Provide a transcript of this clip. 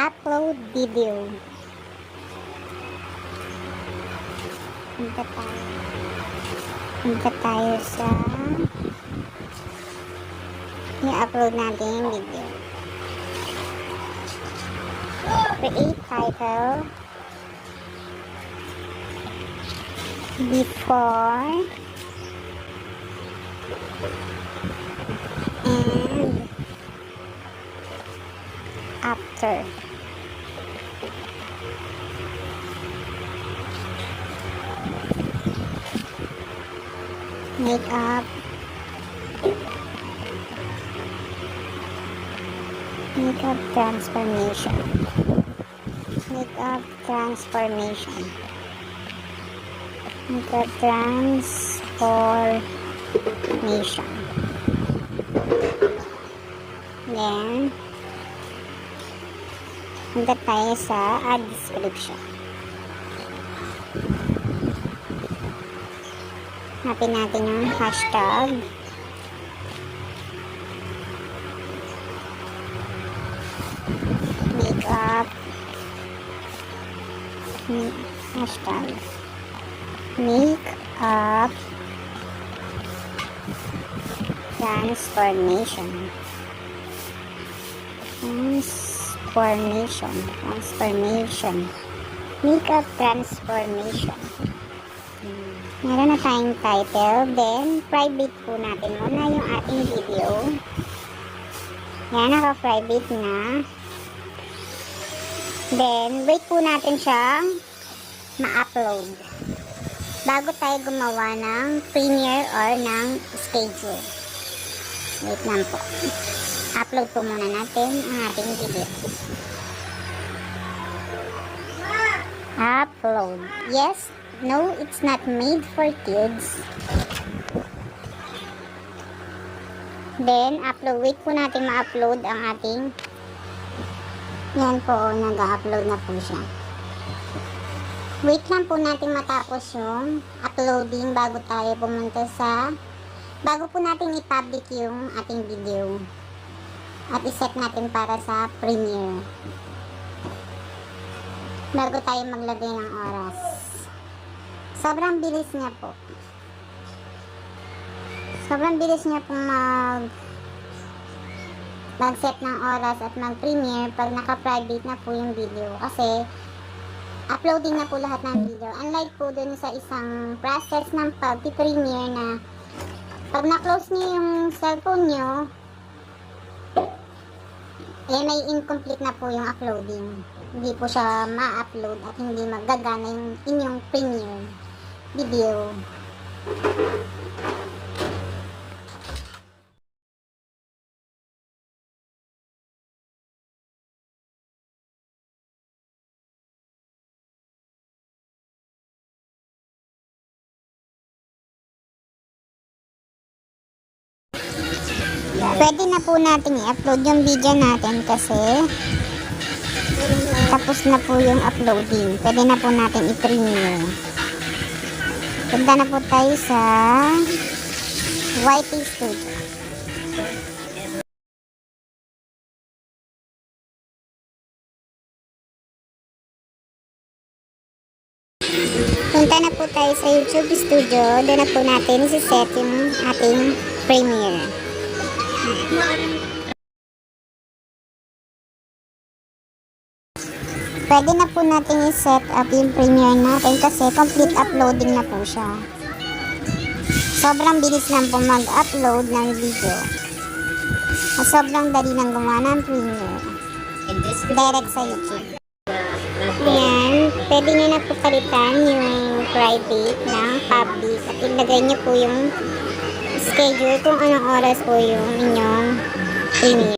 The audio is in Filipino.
upload video. Punta tayo sa i-upload natin yung video. Create title, before and after. Makeup transformation. Makeup transformation. Then punta tayo sa add description. Hanapin natin yung hashtag. Makeup. Hashtag. Makeup transformation. Makeup transformation. Meron na tayong title. Then, private po natin muna yung ating video. Yan, naka-private na. Then, wait po natin siyang ma-upload bago tayo gumawa ng premiere or ng schedule. Wait lang po. Upload po muna natin ang ating video. Upload. Yes. No, it's not made for kids. Then, upload. Wait po natin ma-upload ang ating. Yan po, nag-upload na po siya. Wait lang po natin matapos yung uploading bago tayo pumunta sa, bago po natin i-public yung ating video. At iset natin para sa premiere. Bago tayo maglagay ng oras. Sobrang bilis niya po. Sobrang bilis niya po mag-set ng oras at mag-premiere pag naka-private na po yung video. Kasi, uploading na po lahat ng video. Unlike po dun sa isang process ng pag-premiere na pag na-close niyo yung cellphone niyo, may incomplete na po yung uploading. Hindi po siya ma-upload at hindi magagana yung inyong premiere video. Pwede na po natin i-upload yung video natin kasi tapos na po yung uploading. Pwede na po natin i-premiere. Punta na po tayo sa YT Studio. Punta na po tayo sa YouTube Studio. Doon na po natin isi-set yung ating premiere. Pwede na po natin i-set up yung premiere natin kasi complete uploading na po siya. Sobrang bilis lang po mag-upload ng video. At sobrang dali lang gumawa ng premiere. Direct sa YouTube. Ayan, pwede nyo na po palitan yung private ng public at ilagay nyo po yung schedule kung anong oras po yung inyong premiere.